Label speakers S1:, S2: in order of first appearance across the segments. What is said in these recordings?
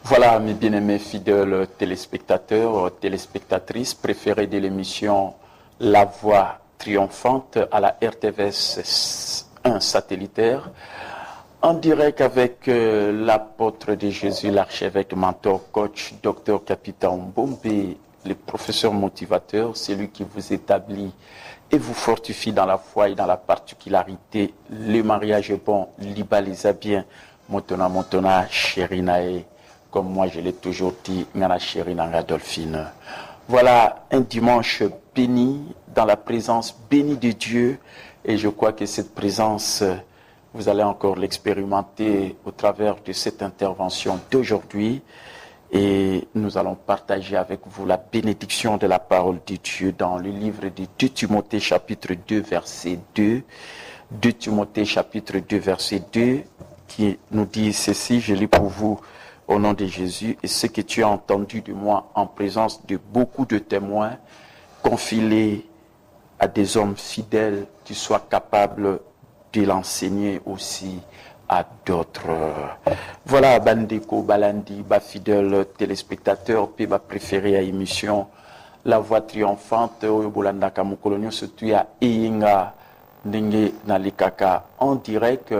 S1: Voilà, mes bien-aimés fidèles téléspectateurs, téléspectatrices préférées de l'émission La Voix triomphante à la RTVS 1 satellitaire, en direct avec l'apôtre de Jésus, l'archevêque, mentor, coach, docteur, capitaine Bombé, le professeur motivateur, celui qui vous établit et vous fortifie dans la foi et dans la particularité. Le mariage est bon, l'Ibalisa bien, Motona, Chérinae. Comme moi je l'ai toujours dit, Nana Chéri Nanga Dolphine. Voilà un dimanche béni, dans la présence bénie de Dieu. Et je crois que cette présence, vous allez encore l'expérimenter au travers de cette intervention d'aujourd'hui. Et nous allons partager avec vous la bénédiction de la parole de Dieu dans le livre de 2 Timothée chapitre 2 verset 2. 2 Timothée chapitre 2 verset 2 qui nous dit ceci, je lis pour vous. Au nom de Jésus, et ce que tu as entendu de moi en présence de beaucoup de témoins, confie-les à des hommes fidèles qui soient capables de l'enseigner aussi à d'autres. Voilà, Bandeko Balandi, ba fidèle téléspectateur, puis ba préféré à émission La Voix triomphante, Oyobolanda Kamukolonio, surtout à Eyinga, Nenge Nalikaka, en direct.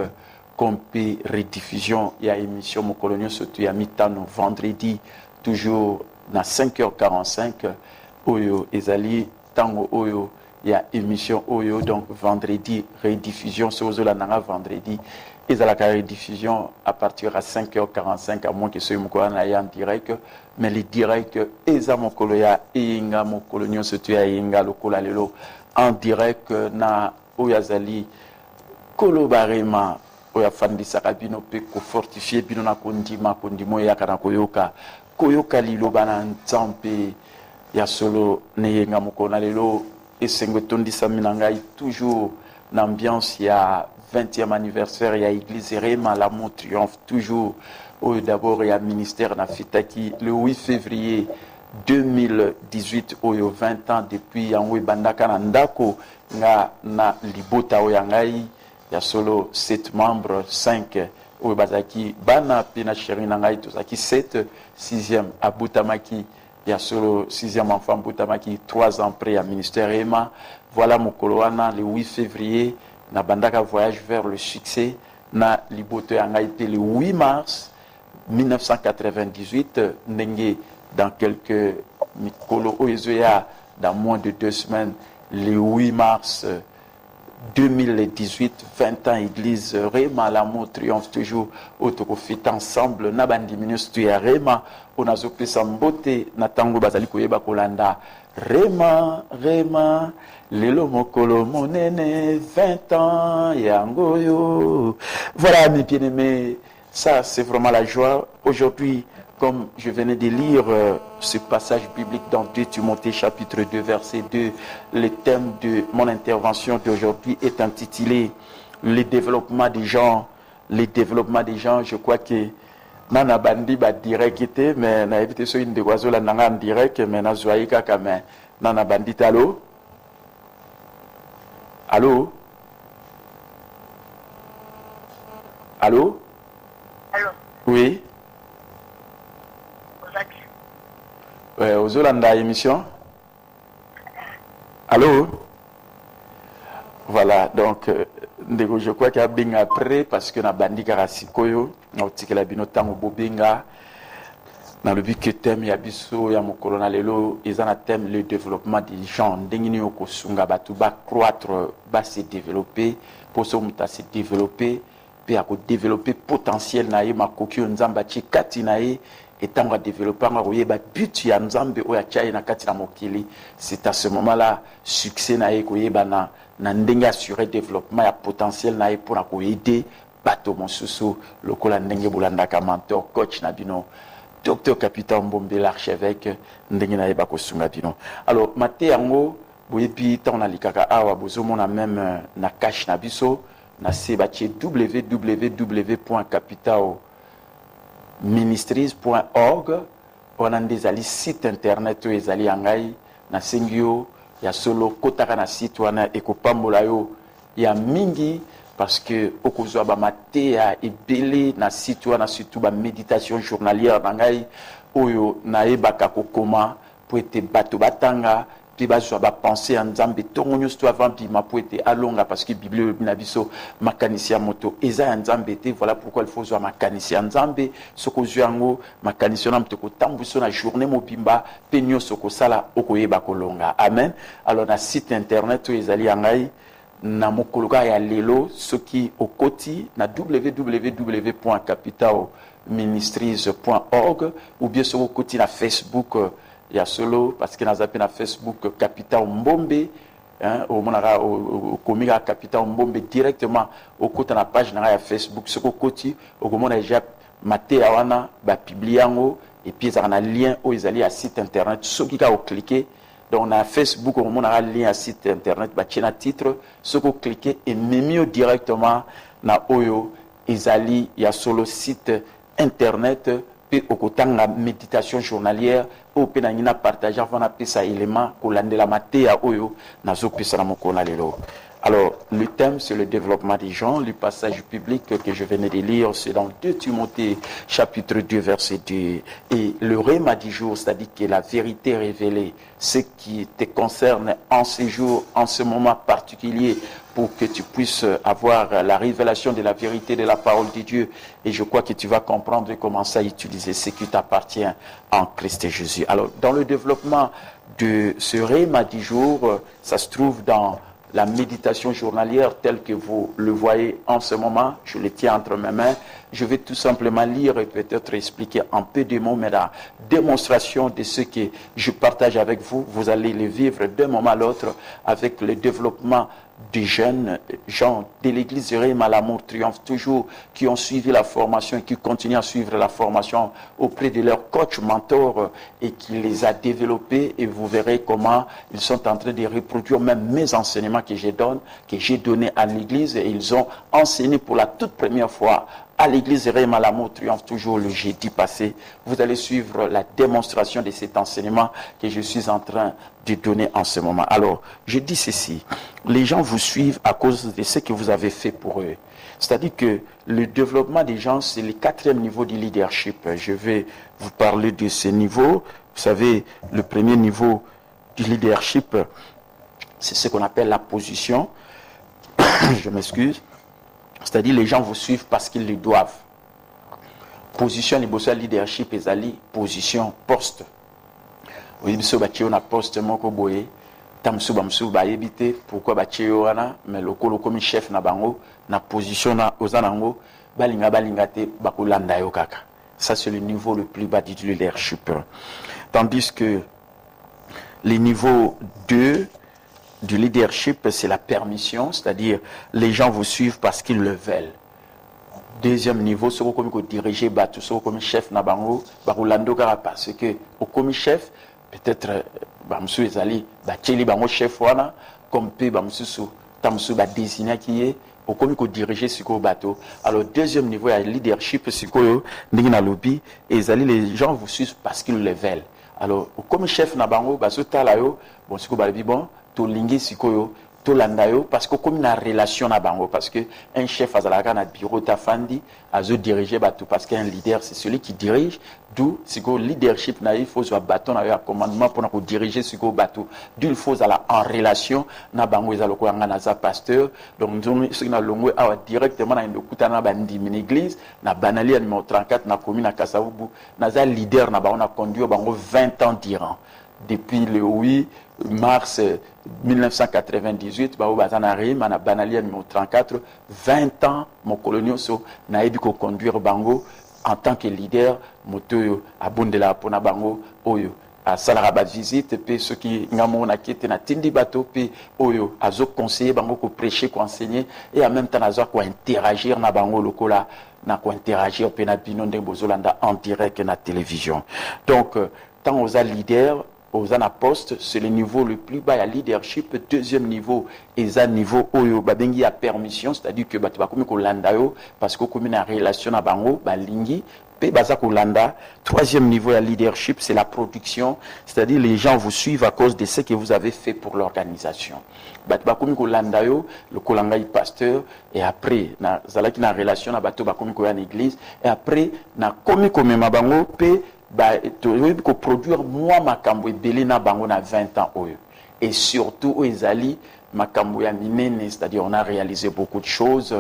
S1: Compé rediffusion et à émission Mokolonio surtout à mi-temps vendredi toujours à 5h45 Oyo Ezali Tango Oyo il y a émission Oyo donc vendredi rediffusion sur la nanga vendredi et à la rediffusion à partir à 5h45 à moins que ce Mokolonio aille en direct mais les directs Eza Mokoloya et Inga Mokolonio surtout à Inga Lokola Lelo en direct na Oyazali Kolobarema oya fandisaka bino pe ko fortifier bino na kondimo ya kana koyoka liloba na nzambe ya solo neyenga mokona lelo esengo tondisa mina ngai toujours l'ambiance ya 20e anniversaire ya église Rema l'amour triomphe toujours d'abord ya ministère na fitaki le 8 février 2018 oyo 20 ans depuis yango bandaka na ndako nga na libota oya ngai il y a solo 7 membres, 5 au Bazaki, Bana, Pina Chéri Nangai, Tozaki, 7, 6e à Boutamaki, il y a solo 6e enfant Boutamaki, 3 ans près à Ministère Ema. Voilà Mokoloana, le 8 février, na Bandaka voyage vers le succès, na Libote Angaïté le 8 mars 1998, Nenge dans quelques Mikolo Oezoya, dans moins de 2 semaines, le 8 mars 2018, 20 ans, Église Rema, l'amour triomphe toujours. Autocofit ensemble, Nabandi Ministre Rema, on a zopé sambote, Natango Bazali Koyeba Kolanda. Rema, Rema, Lelo Mokolo Monene, 20 ans, Yangoyo. Voilà, mes bien-aimés, ça c'est vraiment la joie. Aujourd'hui, comme je venais de lire ce passage biblique dans 2 Timothée chapitre 2 verset 2, le thème de mon intervention d'aujourd'hui est intitulé le développement des gens. Le développement des gens, je crois que nana bandi ba direct était, mais na évité sur une de oiseaux la nanga en direct, mais na zoaï kaka mais nana bandi allô? Allô? Allô?
S2: Allô?
S1: Oui? Aux Zolanda émission. Allô? Voilà, donc je crois qu'il y a bien après parce que na bandi karasikoyo na otikela bino tango bobenga dans le but que thème ya biso ya mokolo na lelo ezana thème le développement des gens ndengini okosunga batu ba croître ba se développer pour so muta se développer pe ya ko développer potentiel na ye makoki nzamba chikati na ye etango développer nga koyeba but ya nzambe oya chai na kati na mokili. C'est à ce moment-là succès na ye koyeba na ndenge assurer développement ya potentiel na ye pour na koyede bato mosusu lokola ndenge bolandaka mentor coach na bino docteur capitaine Mbombe l'archevêque ndenge na ye bakosunga bino. Alors maté yango boyebi tant na likaka awa bozomona même na cache na biso na se batie www.capitao-ministries.org on a des site internet oyo ezali ya ngai na sengio ya solo kotaka na site wana ekopambola yo ya mingi parce que okozwa ba matéa ebele na site wana surtout ba méditation journalière na ngai oyo na yebaka kokoma po ete bato batanga pe bazwa ba penser en nzambe tongo nyonso avant bima po ete alonga parce que bible na biso makanisi ya moto eza ya nzambe te. Voilà pourquoi il faut zwa makanisi ya nzambe sokozwa yango makanisi na moto kotambuso na journée mobimba pe nyonso kosala okoyeba kolonga. Amen. Alors na site internet oyo ezali ya ngai na mokoloka ya lelo soki okoti na www.capitao-ministries.org ou bien soki okoti na Facebook ya solo parce que nazapi na Facebook Capitao Mbombe au monara au komika Capitao Mbombe directement au côté na page na ya Facebook soko koti au komona déjà maté wana ba publiango et puis ça na lien au ezali à site internet soki ka o cliquer donc na Facebook au monara lien à site internet ba tient titre soko cliquer et memio directement na oyo ezali ya solo site internet pe okotanga méditation journalière au penangina partager avant appeler ça élément kolandela matéa oyo nazo pesa na mokona lelo. Alors le thème c'est le développement des gens. Le passage biblique que je venais de lire c'est dans 2 Timothée chapitre 2 verset 2 et le rhéma du jour, c'est-à-dire que la vérité révélée, ce qui te concerne en ce jour, en ce moment particulier, pour que tu puisses avoir la révélation de la vérité de la parole de Dieu. Et je crois que tu vas comprendre comment ça utiliser ce qui t'appartient en Christ Jésus. Alors, dans le développement de ce rhéma du jour, ça se trouve dans la méditation journalière telle que vous le voyez en ce moment. Je le tiens entre mes mains. Je vais tout simplement lire et peut-être expliquer en peu de mots, mais la démonstration de ce que je partage avec vous, vous allez le vivre d'un moment à l'autre avec le développement des jeunes gens de l'église Rema l'amour triomphe toujours, qui ont suivi la formation et qui continuent à suivre la formation auprès de leur coach mentor et qui les a développés, et vous verrez comment ils sont en train de reproduire même mes enseignements que j'ai donné à l'église, et ils ont enseigné pour la toute première fois à l'église Rema l'amour triomphe toujours le jeudi passé. Vous allez suivre la démonstration de cet enseignement que je suis en train de donner en ce moment. Alors, je dis ceci, les gens vous suivent à cause de ce que vous avez fait pour eux. C'est-à-dire que le développement des gens, c'est le 4e niveau du leadership. Je vais vous parler de ce niveau. Vous savez, le premier niveau du leadership, c'est ce qu'on appelle la position. Je m'excuse. C'est-à-dire les gens vous suivent parce qu'ils le doivent. Position, le leadership, ezali position, poste. Oui, on a poste moko boye, tamsu bamsu ba yebite pourquoi ba tcheo wana mais lokolo comme chef na bango na position na ozanango balinga te bakolanda yo kaka. Ça c'est le niveau le plus bas du leadership. Tandis que le niveau 2 du leadership, c'est la permission, c'est-à-dire les gens vous suivent parce qu'ils le veulent. Deuxième niveau, c'est comme diriger bateau, c'est comme chef na bango, bakolando kaka parce que au comme chef peut-être bamsu ezali bateli bango chef wana comme pe bamsusu tamsu ba désigner qui est au comme diriger siko bateau. Alors deuxième niveau, il y a leadership siko ndingi na lobby ezali les gens vous suivent parce qu'ils le veulent. Alors comme chef na bango basotala yo bon siko balibi bon to lingi siko yo to landa yo parce que comme na relation na bango parce que un chef azalaka na bureau tafandi azo diriger bateau parce qu'un leader c'est celui qui dirige. D'où siko leadership na il faut soit bâton na commandement pour ko diriger siko bateau. D'où il faut ala en relation na bango ezaloko nga na za pasteur donc ce na longo a directement na ndokuta na bandi min église na banali numéro 34 na commune na Kasavubu na za leader na bango na conduire bango 20 ans durant depuis le 8 mars 1998 bao bazana rima na banali numéro 34 20 ans mon colonio so na ebi ko conduire bango en tant que leader moto abondela pona bango oyo a salara visite pe ceux qui ngamona kete na tindi bateau pe oyo azo conseiller bango ko prêcher ko enseigner et en même temps azo ko interagir na bango lokola na ko interagir pe na bino ndenge bozolanda en direct na télévision. Donc tant aux leaders aux apostes, c'est le niveau le plus bas, il y a leadership. Deuxième niveau, et un niveau où il y a permission, c'est-à-dire que tu vas comme Landayo, parce que comme une relation à Bango, Balingi, Landa. Troisième niveau, il y a leadership, c'est la production, c'est-à-dire les gens vous suivent à cause de ce que vous avez fait pour l'organisation. Comme Landayo, le Kolangai pasteur, et après, na zalaki na relation à Bato Bakomi en église, et après, na komi comme Mabango, ko produire moi makambo ebele na bango na 20 ans oyo et surtout ezali makambo ya minene, c'est-à-dire on a réalisé beaucoup de choses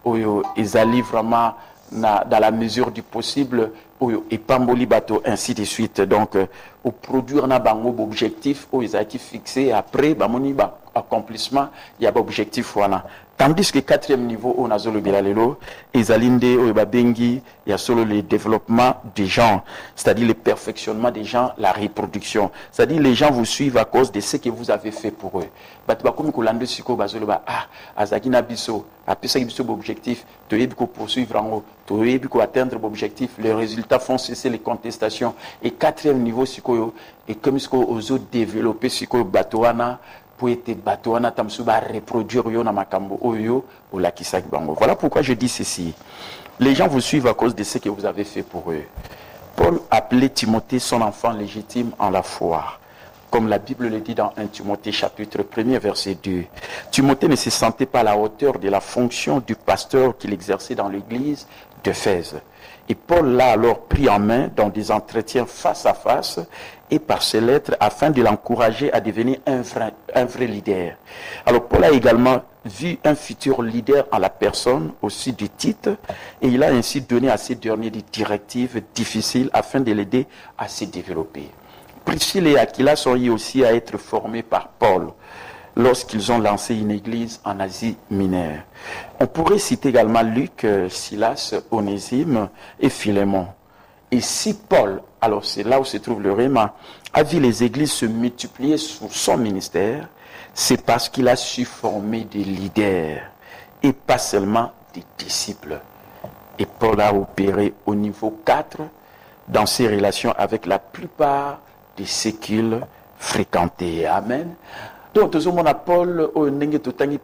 S1: oyo ezali vraiment dans la mesure du possible oyo epamboli bato ainsi de suite. Donc au produire na bango objectif oyo ezali fixé après bamoni ba accomplissement il y a objectif wana. Tandis que quatrième niveau, on a solo bilalelo, ezalinde ou babengi, il y a solo le développement des gens, c'est-à-dire le perfectionnement des gens, la reproduction. C'est-à-dire les gens vous suivent à cause de ce que vous avez fait pour eux. Batba comme kolande siko bazolo ba azaki na biso, apesa biso objectif, to yebi ko poursuivre en haut, to yebi ko atteindre l'objectif, les résultats font cesser les contestations. Et quatrième niveau siko yo, et comme siko ozo développer siko batoana pour être batouana tamsuba reproduire yo na makambo oyo ou la kisaki bango. Voilà pourquoi je dis ceci. Les gens vous suivent à cause de ce que vous avez fait pour eux. Paul appelait Timothée son enfant légitime en la foi. Comme la Bible le dit dans 1 Timothée chapitre 1er verset 2. Timothée ne se sentait pas à la hauteur de la fonction du pasteur qu'il exerçait dans l'église d'Éphèse. Et Paul l'a alors pris en main dans des entretiens face à face et par ses lettres afin de l'encourager à devenir un vrai leader. Alors Paul a également vu un futur leader en la personne aussi de Tite et il a ainsi donné à ces derniers des directives difficiles afin de l'aider à se développer. Priscille et Aquila sont liés aussi à être formés par Paul lorsqu'ils ont lancé une église en Asie mineure. On pourrait citer également Luc, Silas, Onésime et Philémon. Et si Paul, alors c'est là où se trouve le réma, a vu les églises se multiplier sous son ministère, c'est parce qu'il a su former des leaders et pas seulement des disciples. Et Paul a opéré au niveau 4 dans ses relations avec la plupart de ceux qu'il fréquentait. Amen. Donc, tout ce monde à Paul, au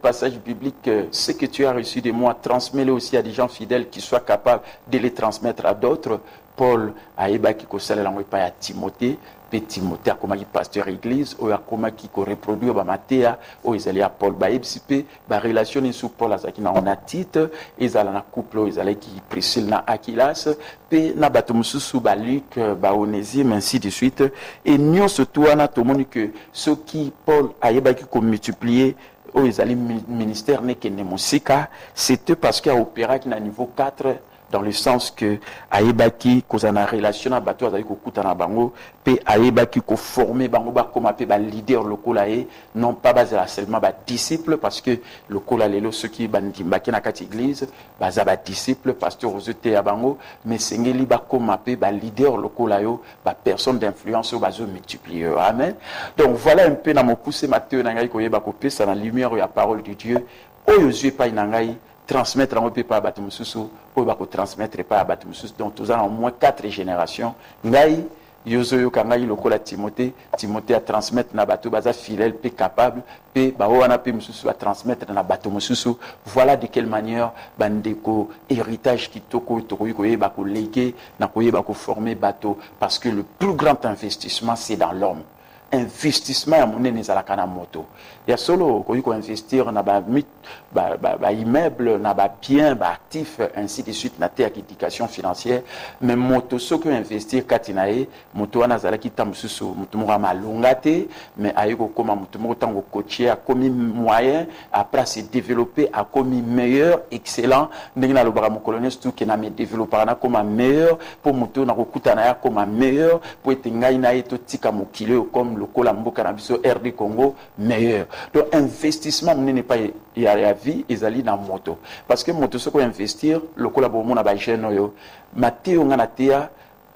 S1: passage biblique, ce que tu as reçu de moi, transmets-le aussi à des gens fidèles qui soient capables de les transmettre à d'autres. Paul a ébaki ko sala lango pa ya Timothée, pe Timothée a komaki pasteur église, o ya komaki ko reproduire ba Matéa, o ezali a Paul ba ebsipe, ba relation sous Paul azaki na on a Tite, ezala na couple ezali ki Priscille na Aquilas, pe na bato mususu ba Luc, ba Onésime ainsi de suite. Et nyonso toana to moni que ceux qui Paul a ébaki ko multiplier o ezali ministère ne kene musika, c'était parce qu'il a opéré qui na niveau 4 dans le sens que aïbaki kozana relation na bato azali kokuta na bango pe aïbaki ko former bango ba comme pe ba leader lokola e non pas basé seulement ba disciple parce que lokola lelo ceux qui bandimbaki na kati église baza ba disciple pasteur ozote ya bango mais sengeli ba comme pe ba leader lokola yo ba personne d'influence au bazo multiplier. Amen. Donc voilà un peu na mokuse Matthieu na ngai koyeba ko pesa na lumière ya parole de Dieu oyo zui pa na ngai transmettre en pas bato mususu oyo ba ko transmettre pas bato mususu. Donc tous en au moins 4 générations ngai yozo yo kangai lokola Timothée a transmettre na bato baza fidèle pe capable pe ba wana pe mususu a transmettre na bato mususu. Voilà de quelle manière bandeko héritage kitoko tokoyiko yeba ko léguer na koyeba ko former bato parce que le plus grand investissement c'est dans l'homme. Investissement à monnaie nezalaka na moto ya solo ko investir na ba immeuble na ba bien ba actif ainsi de suite na te éducation financière mais moto ce que investir katinae moto wana zalaki tamususu moto mo malonga te mais ayiko koma moto mo tango coacher a commis moyen après se développer a commis meilleur excellent ndenge na lobaka mo colonel tout que na me développer na comme meilleur pour moto na kokuta na ya comme meilleur pour être ngai na eto tika mokile comme lokola mboka na biso RD Congo meilleur. Donc investissement n'est pas ya vie ezali na moto parce que moto soko investir lokola bomo na ba jeune yo Matthieu ngana tia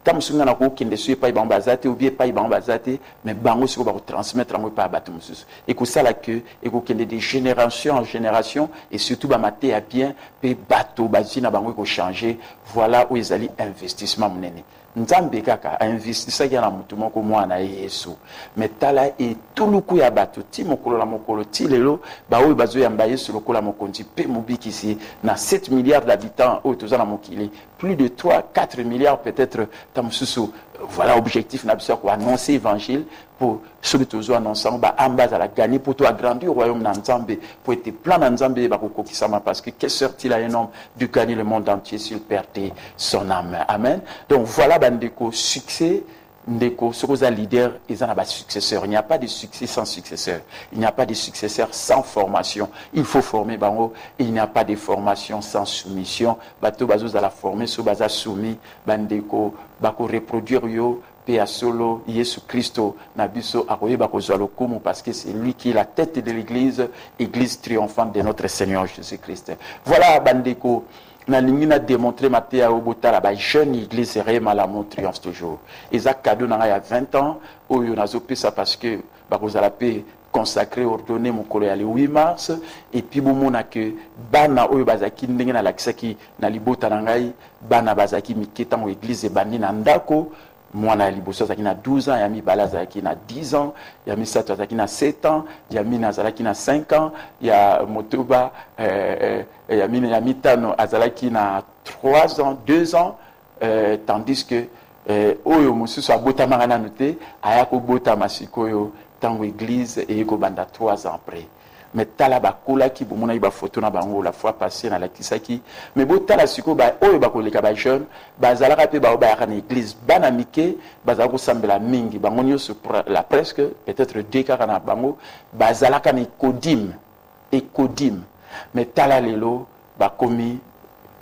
S1: tamusunga na ko kende su pa ibambazate ou bien pa ibambazate mais bango soko ba transmettre ngo pa bato mususu et que ça là que et ko kende de génération en génération et surtout ba maté à bien pe bato bazina bango ko changer. Voilà où ezali investissement munene nzambe kaka investissaki na mutu moko mwana Yesu mais tala et tout luku ya bato ti mokolo la mokolo ti lelo ba oyo bazo yamba Yesu lokola mokonzi pe mobikisi na 7 milliards d'habitants au tozana mokili plus de 3-4 milliards peut-être tamususu. Voilà objectif na biso ko annoncer évangile pour ceux qui toujours annoncer ba ambaza la gagner pour toi agrandir royaume na Nzambe pour être plan na Nzambe ba kokokisama parce que qu'est sorti là un homme de gagner le monde entier s'il perdait son âme. Amen. Donc voilà bandeko succès ndeko sokoza leader ils en a pas successeur. Il n'y a pas de succès sans successeur. Il n'y a pas de successeur sans formation. Il faut former bango. Il n'y a pas de formation sans soumission. Bato bazo za la former so baza soumis bandeko bako reproduire yo pe solo Yesu Christo na biso akoyeba ko zwa lokumu parce que c'est lui qui est la tête de l'église, église triomphante de notre Seigneur Jésus-Christ. Voilà bandeko na lingi na démontrer Matthieu Obotala ba jeune église réellement la montre triomphe toujours. Isaac cadeau na ya 20 ans oyo nazope ça parce que bakozala pe consacré ordonné mon collègue le 8 mars et puis bomona que bana oyo bazaki ndenge na lakisaki na libota na ngai bana bazaki miketa mo église bandi na ndako mwana liboso azaki na 12 ans yami bala azaki na 10 ans yami sato azaki na 7 ans yami azalaki na 5 ans ya motoba yami tano azalaki na 3 ans 2 ans tandis que oyo mususu abotama na noté ayako botama sikoyo tango église et ko banda 3 ans après. Mais tala bakola ki bomona iba photo na bango la fois passée na la kisaki mais bo tala siko ba oyo bakoleka ba jeune bazalaka pe ba ba na église bana mike bazala ko sambela mingi bango nyoso la presque peut-être 2 cas na bango bazalaka na kodim mais tala lelo ba komi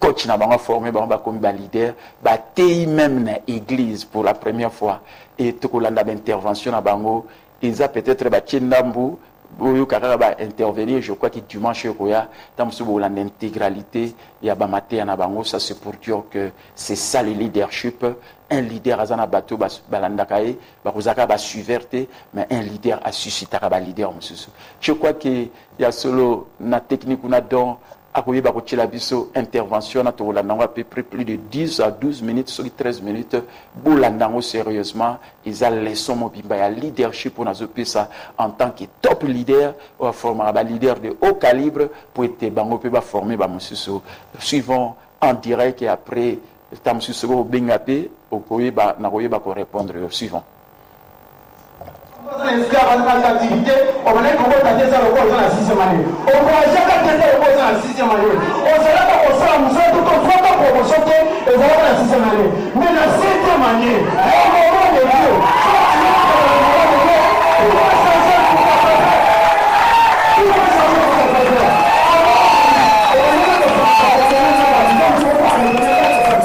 S1: coach na bango formé bango ba komi ba leader ba tei même na église pour la première fois et to kolanda ba intervention na bango ils a peut-être ba tindambu boyo kaka ba intervenir je crois que dimanche koya tam subo l'intégralité ya ba maté na bango. Ça c'est pour dire que c'est ça le leadership. Un leader azana bato balandakae bakozaka ba suiverte mais un leader a suscité ba leader mususu. Je crois que ya solo na technique na don akoye ba kochela biso intervention na to landanga à peu près plus de 10 à 12 minutes sur 13 minutes bolandango sérieusement ils a leçon mobimba ya leadership pour nazope ça en tant que top leader ou former ba leader de haut calibre pour être bango pe ba former ba mususu suivant en direct et après tam mususu ko bengape okoye ba na koye ba ko répondre au suivant.
S2: Esclave dans l'activité, on va dire qu'on va tenter ça le cours dans la 6e année. On va jamais tenter le cours dans la 6e année. On sera pas pour ça, nous sommes tout en 3 ans pour vous sauter et vous allez dans la 6e année. Mais la 7e année, on va voir les vieux. On va changer pour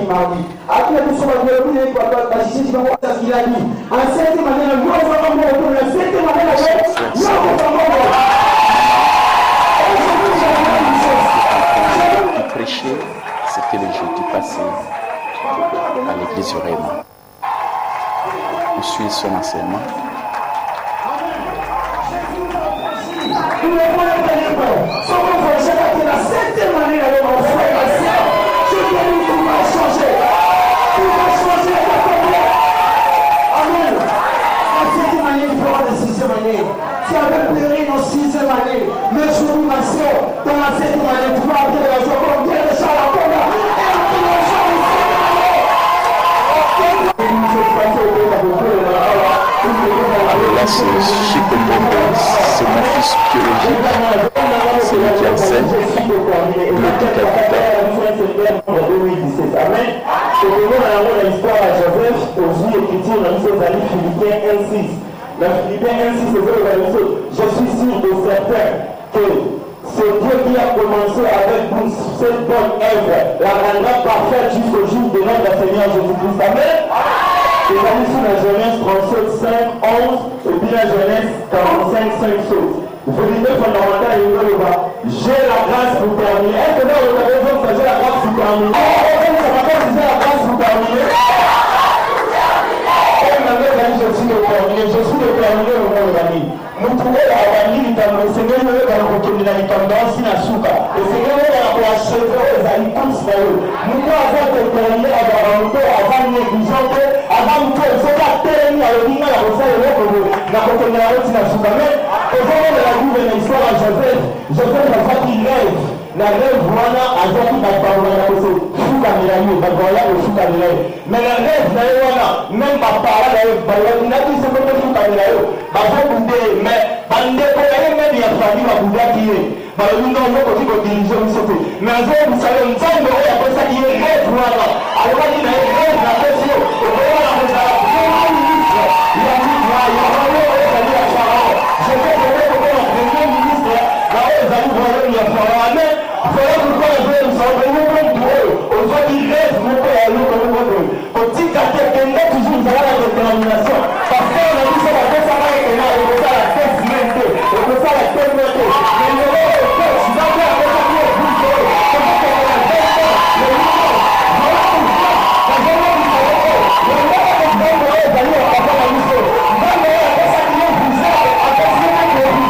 S2: mardi. Après tout, on va dire que la justice va voir ce qu'il a dit. En cette manière, nous allons retourner. En cette manière, nous allons
S1: prêcher, c'était le jeudi passé à l'église du Raymond. On suit son enseignement.
S2: Tu avais pleuré dans 6e année, le jour où ma soeur, dans la 7e année, tu vas appeler la joie comme Dieu le char à Conga.
S1: Là, c'est Chico Pombo, c'est mon fils biologique, c'est lui qui enseigne, le décapitaire.
S2: Amen. Et nous avons l'histoire à Joseph, aux yeux écritures dans les amis Philippiens 1:6. Dans Philippiens 1:6, c'est vrai, je suis sûr de certain que ce Dieu qui a commencé avec vous cette bonne œuvre la rendra parfaite jusqu'au jour de notre Seigneur Jésus-Christ. Amen. Les amis, sur la Genèse 37, 5, 11, et puis la Genèse 45, 5 choses. Vérité fondamentale, il y a j'ai la grâce pour terminer. Est-ce que là, vous avez besoin de j'ai la grâce pour terminer? Ça m'appelle j'ai la grâce pour terminer. Je suis le dernier, au monde ami. Nous pouvons avoir dit que le Seigneur nous a reconnu la tendance in Asuka. Le Seigneur nous a achevé les alitus. Nous devons avoir déterminé avant négligent, avant tout, ce qui a terminé à l'origine à la recette de l'autre, la reconnu la route in Asuka. Mais aujourd'hui, on a vu une histoire à Joseph. Joseph a fait qu'il rêve. La rêve, voilà, a fait qu'il va parler à la recette. Mais la rêve, même ma parole, il a dit ce que tu as dit. Mais bande pour même il y a fallu la bouddha qui est. Nous n'avons pas dit que diriger nous sauter. Mais un jour, vous savez, nous sommes après ça qui est rêve, voilà. Alors, il a rêve, la question. Et voilà, il a dit, voilà, il a fallu à Pharaon. Je vais donner pour le premier ministre. Là, ils allaient voir il y a Pharaon. Mais, voilà pourquoi les gens sont venus comme tout eux. Aujourd'hui, il rêve, mon père, à nous, comme nous. Petit à petit, il y a toujours la détermination. Parce qu'on a dit ça, ça va être là, et ça, la tête mentée, et ça, la tête mentée. Mais le rôle de Dieu, je vais faire avec la vie, vous savez, comment on va la tête, le mouvement, voilà tout ça, la journée du Seigneur, le mouvement de Dieu, vous allez avoir la mission. Même après ça, il y a vous après ça, il y a vous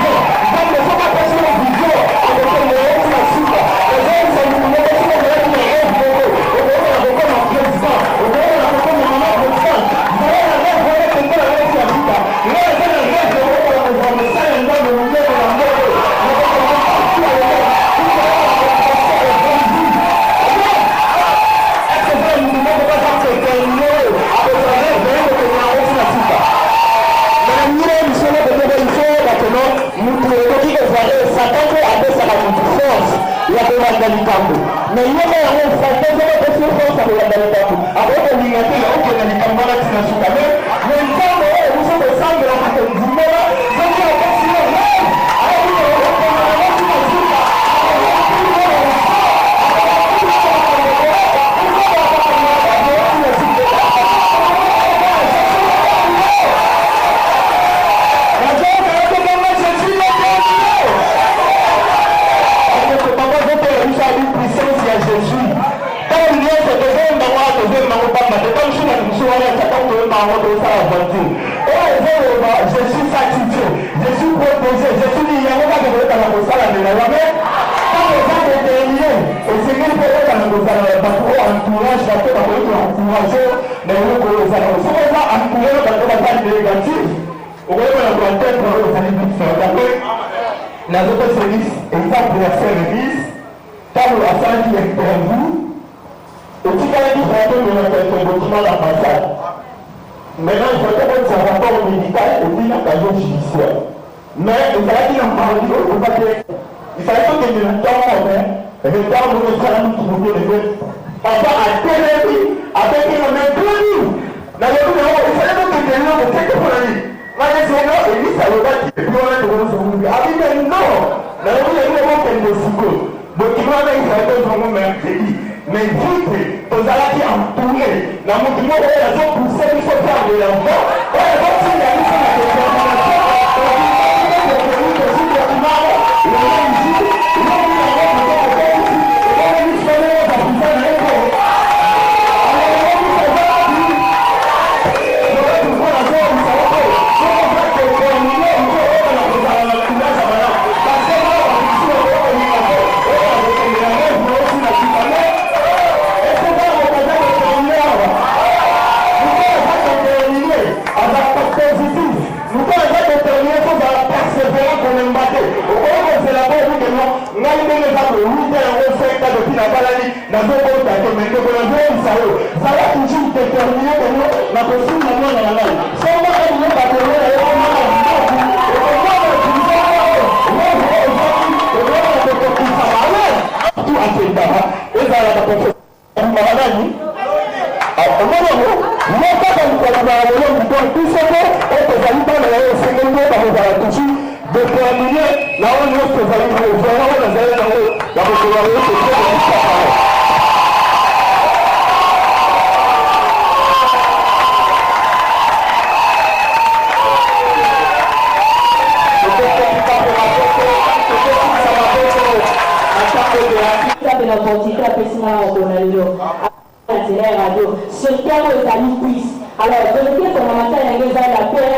S2: même les autres après ça, il y a vous avec le rôle de la suite. Les hommes, c'est une mauvaise chose, mais il y a un rêve, au moment où on a recours en président, au moment où on a recours en maman président, vous voyez la rêve, vous voyez que c'est la rêve qui a vu là. Là, c'est la rêve, c'est le rôle de la salle, et là, le mouvement de la mort. Mais il y a un facteur de la force à la après on y a été là où on a dit qu'on va la tirer sur la main. Mais il faut que vous soyez ensemble dans la tête du monde. Ça va pas si on va. Allez, on va la tirer sur la main. Je suis satisfait, je suis protégé, je suis dit, il y a un moment de la salle à la mais quand les gens sont terminés, et c'est qu'il faut être dans le entourage, parce que pour encourager, mais vous pouvez les annoncer. Si on va encourager parce que la salle est négative, on va la planter pour les animaux qui sont d'accord. Dans d'autres services, exemple pour la service, quand la salle qui est pour vous, et tu vas dire que vous avez un document à la façade. Maintenant, il faut être un rapport médical et puis un casier judiciaire. Mais il fallait qu'il en parle, il fallait que le temps vous le salon qui vous donne. Enfin, à télé, avec une main de nous. Dans le bureau, il fallait que les gens me fassent pour la vie. Mais c'est non, et lui, ça veut pas dire que on est dans le monde. Ah oui, mais non. Dans le bureau, il y a une main de psycho. Donc, il va aller, il fallait que je me mercredi. mais vite tozalaki entouré na motu moko oyo azopousse biso perdre l'enfant oyo azotinda biso na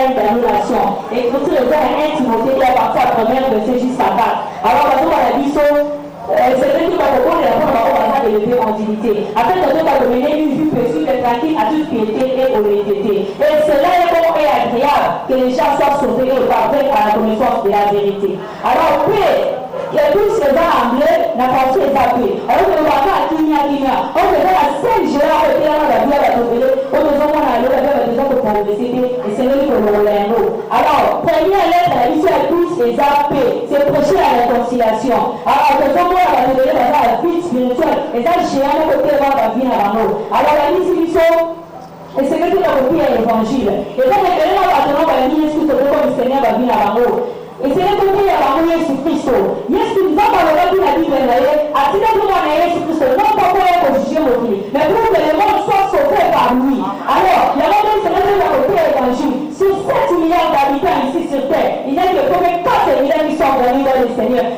S2: détermination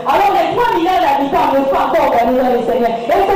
S3: Alors les 3 milliards d'habitants ne sont pas encore organisés dans le Seigneur.